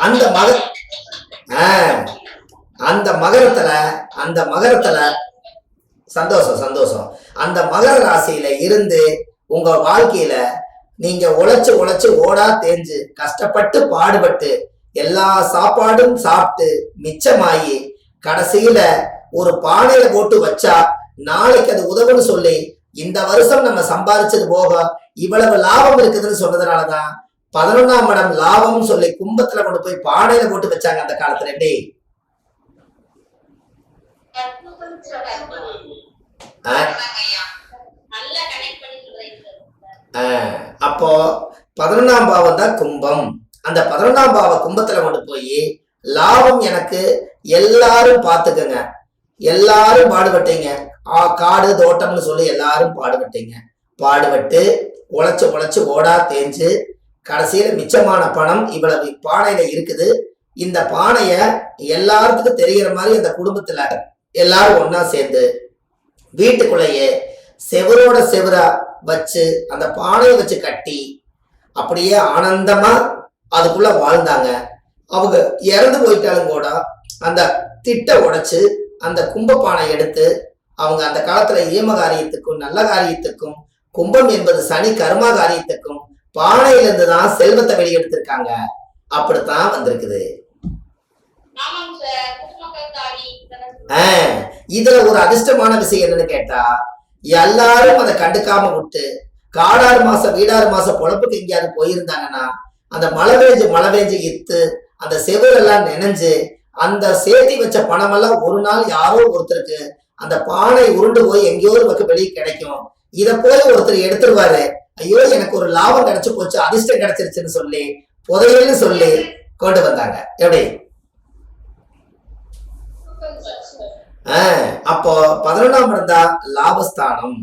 அந்த மக அந்த மகரத்துல சந்தோஷம் சந்தோஷம். அந்த மகர ராசியில இருந்து உங்க வாழ்க்கையில நீங்க உழைச்சு ஓடா தேஞ்சு கஷ்டப்பட்டு பாடுபட்டு எல்லா சாப்பாடும் சாப்பிட்டு மிச்சமாயி கடைசியில ஒரு பானையில போட்டு வச்சா நாளைக்கு அது உதவுன்னு சொல்லி இந்த வருஷம் நம்ம சம்பாதிச்சது போக இவ்வளவு லாபம் இருக்குதுன்னு சொன்னதுனாலதான் 11ஆம் இடம் லாபம் சொல்லி கும்பத்துல கொண்டு போய் பானையில போட்டு வச்சாங்க அந்த காலத்துல. எப்படி அப்போ 11ஆம் பாவம் தான் கும்பம். அந்த 11ஆம் பாவ கும்பத்துல கொண்டு போய் லாபம் எனக்கு எல்லாரும் பார்த்துக்கங்க, எல்லாரும் பாடுபட்டீங்க, காடு தோட்டம்னு சொல்லி எல்லாரும் பாடுபட்டு உழைச்சு ஓடா தேஞ்சு கடைசியில மிச்சமான பணம் இவ்வளவு பானையில இருக்குது. இந்த பானைய எல்லாத்துக்கும் தெரிகிற மாதிரி அந்த குடும்பத்துல எல்லாரும் ஒன்னா சேர்ந்து வீட்டுக்குள்ளேயே செவரோட செவரா வச்சு அந்த பானையை வச்சு கட்டி அப்படியே ஆனந்தமா அதுக்குள்ள வாழ்ந்தாங்க. அவங்க இறந்து போயிட்டாலும் கூட அந்த திட்டை உடைச்சு அந்த கும்பப்பானை எடுத்து அவங்க அந்த காலத்துல ஈம காரியத்துக்கும் நல்ல காரியத்துக்கும் கும்பம் என்பது சனி கர்மா காரியத்துக்கும் பானையில இருந்துதான் செல்வத்தை வெளியெடுத்திருக்காங்க. அப்படித்தான் வந்திருக்குது. இதுல ஒரு அதிர்ஷ்டமான விஷயம் என்னன்னு கேட்டா எல்லாரும் அதை கண்டுக்காம விட்டு காடாறு மாசம் வீடாறு மாசம் பொழப்புக்கு எங்கேயாவது போயிருந்தாங்கன்னா அந்த மழை பெஞ்சு இத்து அந்த செவரெல்லாம் நினைஞ்சு அந்த சேர்த்தி வச்ச பணம் எல்லாம் ஒரு நாள் யாரோ ஒருத்தருக்கு அந்த பானை உருண்டு போய் எங்கேயோ ஒரு பக்கம் வெளியே கிடைக்கும். இத போய் ஒருத்தர் எடுத்துருவாரு, ஐயோ எனக்கு ஒரு லாபம் கிடைச்சு போச்சு, அதிர்ஷ்டம் கிடைச்சிருச்சுன்னு சொல்லி புதையல்னு சொல்லி கொண்டு வந்தாங்க. எப்படி அப்போ 11ஆம் இடம் தான் லாபஸ்தானம்.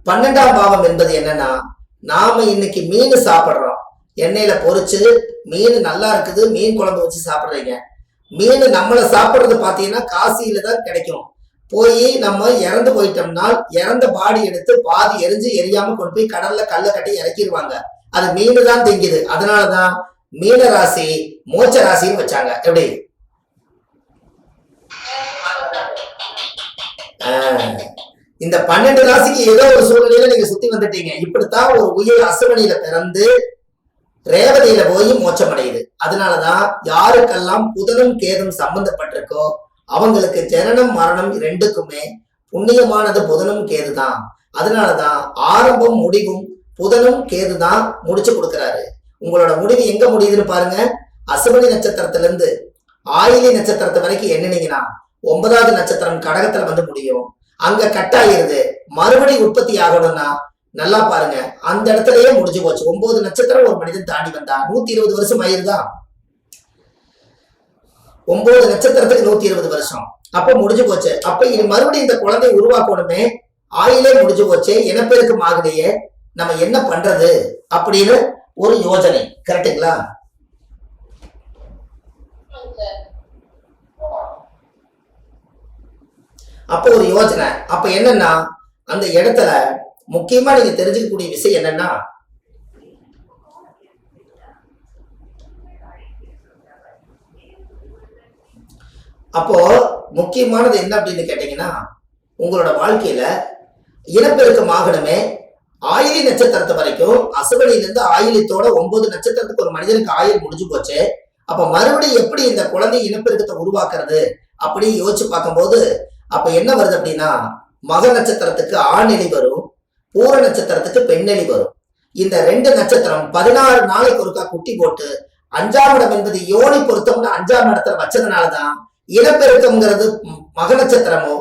12ஆம் பாவம் என்பது என்னன்னா நாம இன்னைக்கு மீன் சாப்பிடுறோம், எண்ணெயில பொரிச்சு மீன் நல்லா இருக்குது, மீன் குழம்பு வச்சு சாப்பிடுறீங்க. மீன் நம்மளை சாப்பிடுறது பாத்தீங்கன்னா காசியில தான் கிடைக்கும். போய் நம்ம இறந்து போயிட்டோம்னா இறந்த பாடி எடுத்து பாதி எரிஞ்சு எரியாம கொண்டு போய் கடல்ல கல்ல கட்டி இறக்கிடுவாங்க. அது மீன் தான் திங்குது. அதனாலதான் மீன ராசி மோட்ச ராசின்னு வச்சாங்க. எப்படி இந்த 12 ராசிக்கு ஏதோ ஒரு சூழ்நிலையில நீங்க சுத்தி வந்துட்டீங்க. இப்படித்தான் ஒரு உயிர் அசுவனியில பிறந்து ரேவதியில போய் மோட்சம் அடையுது. அதனாலதான் யாருக்கெல்லாம் புதனும் கேதும் சம்பந்தப்பட்டிருக்கோ அவங்களுக்கு ஜனனம் மரணம் ரெண்டுக்குமே புண்ணியமானது புதனும் கேது தான். அதனாலதான் ஆரம்பம் முடிவும் புதனும் கேது தான் முடிச்சு கொடுக்கிறாரு. உங்களோட முடிவு எங்க முடியுதுன்னு பாருங்க. அசுவனி நட்சத்திரத்துல இருந்து ஆயிலி நட்சத்திரத்து வரைக்கும் எண்ணினீங்கன்னா 9வது நட்சத்திரம் கடகத்துல வந்து முடியும். அங்க கட்டாயிருது. மறுபடி உற்பத்தி ஆகணும்னா நல்லா பாருங்க, அந்த இடத்துலயே முடிஞ்சு போச்சு. 9 நட்சத்திரம் ஒரு மனிதன் தாண்டி வந்தா 120 வருஷம் ஆயிருதான். 9 நட்சத்திரத்துக்கு 120 வருஷம் அப்ப முடிஞ்சு போச்சு. அப்ப இது மறுபடியும் இந்த குழந்தையை உருவாக்கணுமே, ஆயிலே முடிஞ்சு போச்சு, இனப்பெருக்கம் ஆகலையே, நம்ம என்ன பண்றது அப்படின்னு ஒரு யோசனை. கரெக்டுங்களா? அப்போ ஒரு யோசனை. அப்ப என்னன்னா அந்த இடத்துல முக்கியமா நீங்க தெரிஞ்சுக்கக்கூடிய விஷயம் என்னன்னா அப்போ முக்கியமானது என்ன அப்படின்னு கேட்டீங்கன்னா உங்களோட வாழ்க்கையில இனப்பெருக்கம் ஆகணுமே. ஆயிலி நட்சத்திரத்து வரைக்கும் அசுவனிலிருந்து ஆயிலத்தோட 9 நட்சத்திரத்துக்கு ஒரு மனிதனுக்கு ஆயுள் முடிஞ்சு போச்சு. அப்ப மறுபடியும் எப்படி இந்த குழந்தை இனப்பெருக்கத்தை உருவாக்குறது அப்படின்னு யோசிச்சு பார்க்கும்போது அப்ப என்ன வருது அப்படின்னா மக நட்சத்திரத்துக்கு ஆணெலி வரும், பூர நட்சத்திரத்துக்கு பெண்ணெலி வரும். இந்த 2 நட்சத்திரம் 16 நாளைக்கு ஒருக்கா குட்டி போட்டு 5ஆம் இடம் என்பது யோனி பொருத்தம்னு 5ஆம் இடத்துல வச்சதுனாலதான் இனப்பெருக்கம்ங்கிறது மக நட்சத்திரமோ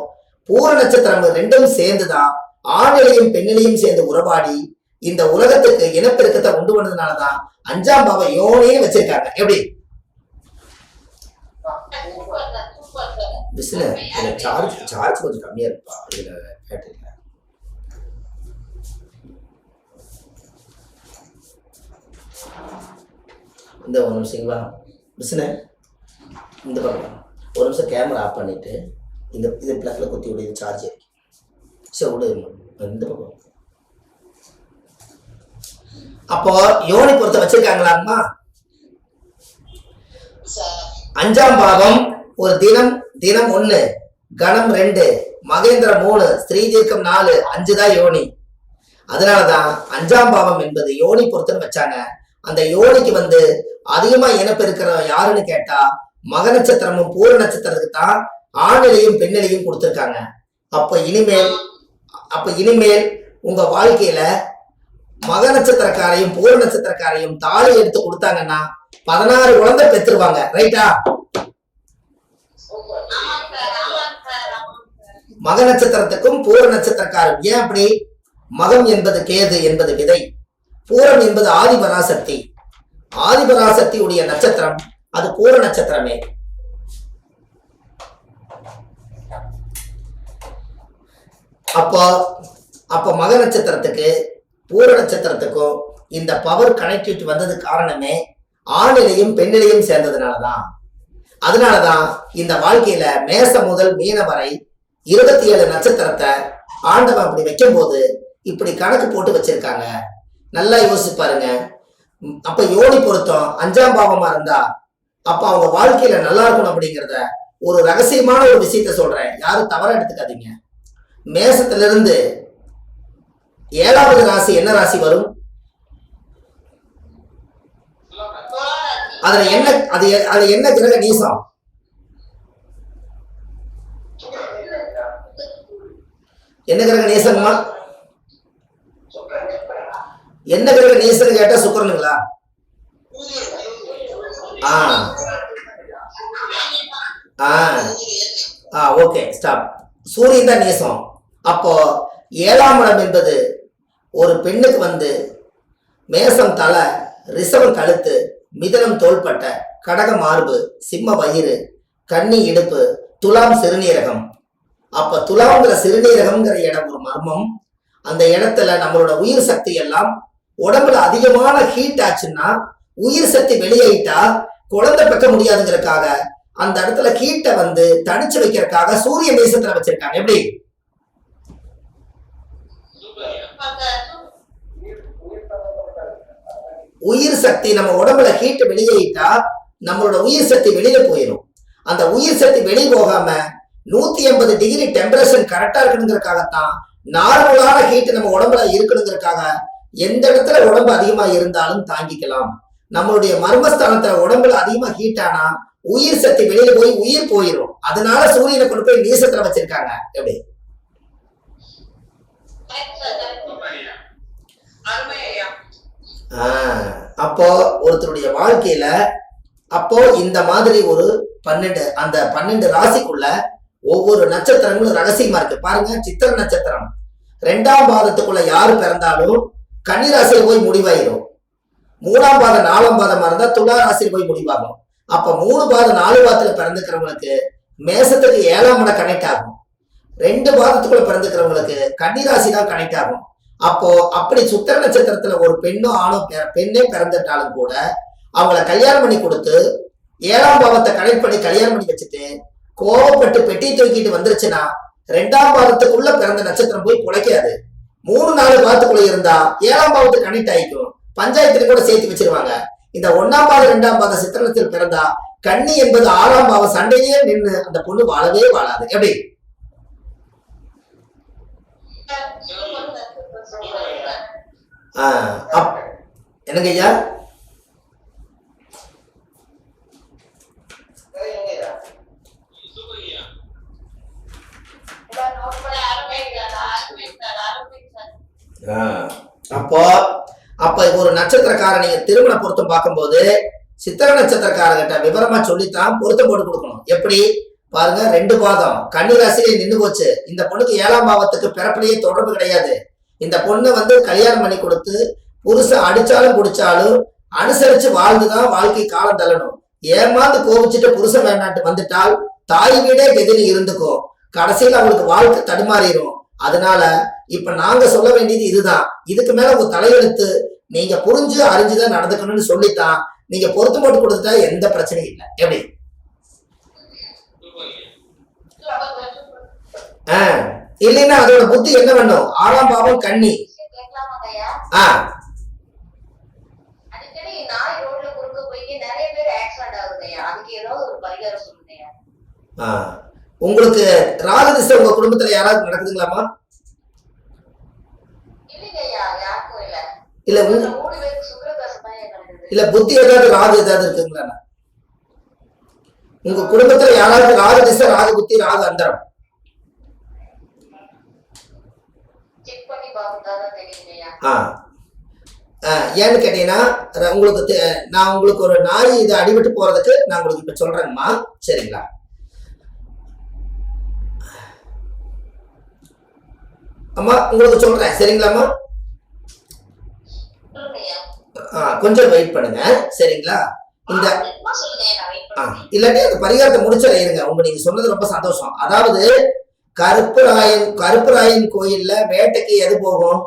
பூர நட்சத்திரமும் ரெண்டும் சேர்ந்துதான் ஆணிலையும் பெண்ணிலையும் சேர்ந்து உறவாடி இந்த உலகத்துக்கு இனப்பெருக்கத்தை உண்டு பண்ணதுனாலதான் 5ஆம் பாவ யோனின்னு வச்சிருக்காங்க. எப்படி சார்ஜ் கொஞ்சம் கம்மியா இருப்பா இதுல பேட்டரியில. இந்த ஒரு நிமிஷங்களா பிஸ்னு இந்த பக்கம் ஒரு நிமிஷம் கேமரா ஆஃப் பண்ணிட்டு இது பிளக்ல குத்தி விட சார்ஜ் சரி விடு இந்த பக்கம். அப்போ யோனி பொறுத்த வச்சிருக்காங்களாம்மா அஞ்சாம் பாவம் ஒரு தினம், தினம் 1, கணம் 2, மகேந்திரம் 3, ஸ்திரீ தீர்க்கம் 4, 5 தான் யோனி. அதனாலதான் அஞ்சாம் பாவம் என்பது யோனி பொறுத்துன்னு வச்சாங்க. அந்த யோனிக்கு அதிகமா இனப்பு இருக்கிற யாருன்னு கேட்டா மக நட்சத்திரமும் பூர நட்சத்திரத்துக்கு தான் ஆணிலையும் பெண்ணிலையும் கொடுத்துருக்காங்க. அப்ப இனிமேல் உங்க வாழ்க்கையில மக நட்சத்திரக்காரையும் பூர நட்சத்திரக்காரையும் தாலி எடுத்து கொடுத்தாங்கன்னா 16 குழந்தை பெற்றுருவாங்க. ரைட்டா? மக நட்சத்திரத்துக்கும் பூர நட்சத்திரக்காரும் ஏன் அப்படி? மகம் என்பது கேது என்பது விதை, பூரம் என்பது ஆதிபராசக்தி. ஆதிபராசக்தி உடைய நட்சத்திரம் அது பூர நட்சத்திரமே. அப்போ மக நட்சத்திரத்துக்கு பூர நட்சத்திரத்துக்கும் இந்த பவர் கனெக்டிவிட்டி வந்தது காரணமே ஆணிலையும் பெண்ணிலையும் சேர்ந்ததுனாலதான். அதனாலதான் இந்த வாழ்க்கையில மேசம் முதல் மீன வரை 27 நட்சத்திரத்தை ஆண்டவன் அப்படி வைக்கும் போது இப்படி கணக்கு போட்டு வச்சிருக்காங்க. நல்லா யோசிச்சு பாருங்க. அப்ப யோனி பொருத்தம் 5ஆம் பாவமா இருந்தா அப்ப அவங்க வாழ்க்கையில நல்லா இருக்கணும் அப்படிங்கிறத ஒரு ரகசியமான ஒரு விஷயத்த சொல்றேன், யாரும் தவறா எடுத்துக்காதீங்க. மேசத்துல இருந்து 7வது ராசி என்ன ராசி வரும்? அதுல என்ன கிரக நீசம்? என்ன கிரக நீசமா? என்ன கிரக நீசம் கேட்டா சுக்கிரனுங்களா? Okay, stop. சூரியன் தான் நீசம். அப்போ 7ஆம் இடம் என்பது ஒரு பெண்ணுக்கு மேசம் தலை, ரிஷபம் கழுத்து, மிதனம் தோள்பட்டை, கடக மார்பு, சிம்ம வயிறு, கன்னி இடுப்பு, துலாம் சிறுநீரகம். அப்ப துலாம்ங்கிற சிறுநீரகம்ங்கிற இடம் ஒரு மர்மம். அந்த இடத்துல நம்மளோட உயிர் சக்தி எல்லாம் உடம்புல அதிகமான ஹீட் ஆச்சுன்னா உயிர் சக்தி வெளியேட்டா குழந்தை பெக்க முடியாதுங்கிறதுக்காக அந்த இடத்துல ஹீட்டை தணிச்சு வைக்கிறதுக்காக சூரிய மேசத்துல வச்சிருக்காங்க. எப்படி? உயிர் சக்தி நம்ம உடம்புல ஹீட் வெளியேட்டா நம்மளோட உயிர் சக்தி வெளியில போயிடும். அந்த உயிர் சக்தி வெளியே போகாம 180 டிகிரி டெம்பரேச்சர் கரெக்டா இருக்கணுங்கிறதுக்காகத்தான் நார்மலான ஹீட் நம்ம உடம்புல இருக்கணுங்கிறதுக்காக எந்த இடத்துல உடம்பு அதிகமா இருந்தாலும் தாங்கிக்கலாம். நம்மளுடைய மர்மஸ்தானத்துல உடம்புல அதிகமா ஹீட் ஆனா உயிர் சக்தி வெளியில போய் உயிர் போயிடும். அதனால சூரியனை கொண்டு போய் நீசத்துல வச்சிருக்காங்க. எப்படி? அப்போ ஒருத்தருடைய வாழ்க்கையில இந்த மாதிரி ஒரு 12 ராசிக்குள்ள ஒவ்வொரு நட்சத்திரங்களும் ரகசியமா இருக்கு. பாருங்க, சித்திர நட்சத்திரம் 2ஆம் பாதத்துக்குள்ள யாரு பிறந்தாலும் கன்னி ராசியில போய் முடிவாயிரும். 3ஆம் பாதம் 4ஆம் பாதமா இருந்தா துலா ராசியில் போய் முடிவாகும். அப்ப 3 பாதம் 4 பாதத்துல பிறந்துக்கிறவங்களுக்கு மேசத்துக்கு 7ஆம் இடம் கனெக்ட் ஆகும். 2 பாதத்துக்குள்ள பிறந்துக்கிறவங்களுக்கு கன்னி ராசி தான் கனெக்ட் ஆகும். அப்போ அப்படி சுத்திர நட்சத்திரத்துல ஒரு பெண்ணோ ஆணோ பெண்ணே பிறந்துட்டாலும் கூட அவங்கள கல்யாணம் பண்ணி கொடுத்து 7ஆம் பாவத்தை கனெக்ட் பண்ணி கல்யாணம் பண்ணி வச்சுட்டு கோவப்பட்டு பெட்டி தூக்கிட்டு வந்துருச்சுன்னா 2ஆம் பாவத்துக்குள்ள பிறந்த நட்சத்திரம் போய் பிழைக்காது. 3-4 பாவத்துக்குள்ள இருந்தா 7ஆம் பாவத்துக்கு கனெக்ட் ஆயிக்கும். பஞ்சாயத்துல கூட சேர்த்து வச்சிருவாங்க. இந்த 1ஆம் பாவம் 2ஆம் பாவம் சித்திரத்தில் பிறந்தா கன்னி என்பது 6ஆம் பாவம் சண்டையே நின்று அந்த பொண்ணு வாழவே வாழாது. எப்படி? என்னங்க ஐயா? அப்ப ஒரு நட்சத்திரக்கார நீங்க திருமண பொருத்தம் பார்க்கும்போது சித்திர நட்சத்திரக்காரர்கிட்ட விவரமா சொல்லித்தான் பொருத்தம் போட்டு கொடுக்கணும். எப்படி? பாருங்க, 2 பாதம் கன்னி ராசியிலே நின்று போச்சு. இந்த பொண்ணுக்கு 7ஆம் பாவத்துக்கு பிறப்பிலேயே தொடர்பு கிடையாது. இந்த பொண்ணு கல்யாணம் பண்ணி கொடுத்து புருஷன் அடிச்சாலும் குடிச்சாலும் அனுசரிச்சு வாழ்ந்துதான் வாழ்க்கை காலம் தள்ளணும். ஏமாந்து கோபிச்சுட்டு புருஷன் வேண்டாட்டு வந்துட்டால் தாய் வீடே கெதினி இருந்துக்கும். கடைசியில் அவங்களுக்கு வாழ்க்கை தடுமாறிடும். அதனால இப்ப நாங்க சொல்ல வேண்டியது இதுதான். இதுக்கு மேல உங்க தலையெழுத்து நீங்க புரிஞ்சு அறிஞ்சுதான் நடந்துக்கணும்னு சொல்லித்தான் நீங்க பொருத்து போட்டு கொடுத்துட்டா எந்த பிரச்சனையும் இல்லை. எப்படி? இல்லைன்னா அதோட புத்தி என்ன பண்ணும்? 6ஆம் பாவம் கன்னி. வருதுங்கய்யா. அதுக்கு ஏதாவது ஒரு பரிகாரம் சொல்லுங்கய்யா. ஆ, உங்களுக்கு ராகு திசை உங்க குடும்பத்துல யாராவது நடக்குதுங்களாமா? இல்லைங்கய்யா, யாருக்கும் இல்ல. இல்ல குடும்பத்துல 3 பேருக்கு சுக்கிரதசை தான் நடக்குது. இல்ல புத்தி ஏதாவது ராகு ஏதாவது இருக்குங்களா? உங்க குடும்பத்துல யாராவது ராகு திசை, ராகு புத்தி, ராகு அந்தரம் செக் பண்ணி பார்த்தாதான் தெரியுங்கய்யா. ஏன்னு கேட்டீங்கன்னா உங்களுக்கு நான் உங்களுக்கு ஒரு நாய் இது அடிபட்டு போறதுக்கு நான் உங்களுக்கு இப்ப சொல்றேங்கம்மா, சரிங்களா? அம்மா உங்களுக்கு சொல்றேன், சரிங்களாம்மா? கொஞ்சம் வெயிட் பண்ணுங்க, சரிங்களா? இந்த இல்லாட்டி அந்த பரிகாரத்தை முடிச்சல இருங்க. நீங்க சொன்னது ரொம்ப சந்தோஷம். அதாவது கருப்பராயன் கோயில்ல வேட்டைக்கு எது போகும்?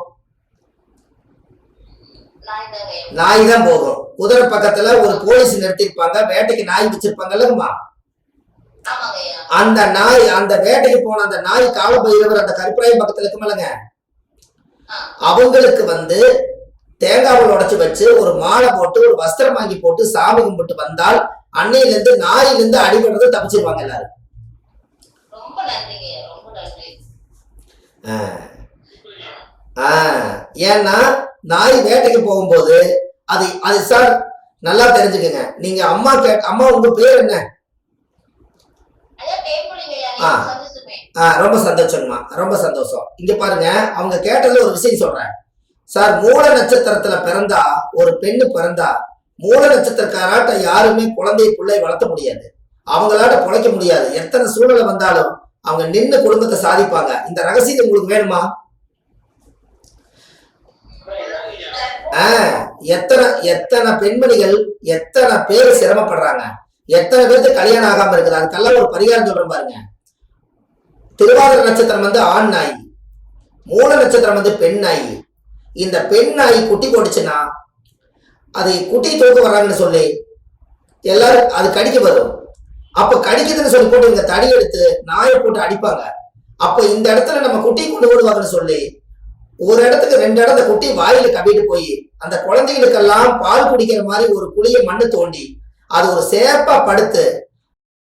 நாய் தான் போகும். குதிரை பக்கத்துல ஒரு போலீஸ் நிறுத்திருப்பாங்க, வேட்டைக்கு நாய் வச்சிருப்பாங்கல்லம்மா. அந்த நாய், அந்த வேட்டைக்கு போன அந்த நாய் கால பைரவர் அந்த கருப்பராயன் பக்கத்துல இருக்குமல்லங்க, அவங்களுக்கு தேங்காவில் உடைச்சு வச்சு ஒரு மாலை போட்டு ஒரு வஸ்திரம் வாங்கி போட்டு சாமி கும்பிட்டு வந்தால் அன்னையில இருந்து நாயில இருந்து அடிபடுறது தப்பிச்சிருவாங்க எல்லாரும். ஏன்னா நாய் வேட்டைக்கு போகும்போது அது அது சார் நல்லா தெரிஞ்சுக்கங்க. நீங்க அம்மா உங்க பேர் என்ன? ரொம்ப சந்தோஷம்மா, ரொம்ப சந்தோஷம். இங்க பாருங்க, அவங்க கேட்டதுல ஒரு விஷயம் சொல்றேன் சார். மூல நட்சத்திரத்துல பிறந்தா ஒரு பெண்ணு பிறந்தா மூல நட்சத்திரக்காராட்ட யாருமே பிள்ளை வளர்த்த முடியாது, அவங்களாட்ட பிழைக்க முடியாது. எத்தனை சூழ்நிலை வந்தாலும் அவங்க நின்று குடும்பத்தை சாதிப்பாங்க. இந்த ரகசியம் உங்களுக்கு வேணுமா? எத்தனை பெண்மணிகள் எத்தனை பேர் சிரமப்படுறாங்க, எத்தனை பேருக்கு கல்யாணம் ஆகாம இருக்குது. அதுக்கெல்லாம் ஒரு பரிகாரம் சொல்றேன் பாருங்க. திருவாதிரை நட்சத்திரம் ஆண் நாய், மூல நட்சத்திரம் பெண் நாய். இந்த பெண் நாய் குட்டி போட்டுச்சுன்னா அது குட்டி தூக்க வர்றாங்கன்னு சொல்லி எல்லாரும் அது கடிக்க வரும். அப்ப கடிக்குதுன்னு சொல்லி போட்டு இங்க தடி எடுத்து நாயை போட்டு அடிப்பாங்க. அப்ப இந்த இடத்துல நம்ம குட்டி கொண்டு விடுவாங்கன்னு சொல்லி ஒரு இடத்துக்கு 2 இடம் அந்த குட்டி வாயில கவிட்டு போய் அந்த குழந்தைகளுக்கெல்லாம் பால் குடிக்கிற மாதிரி ஒரு குழிய மண்ணு தோண்டி அது ஒரு சேப்பா படுத்து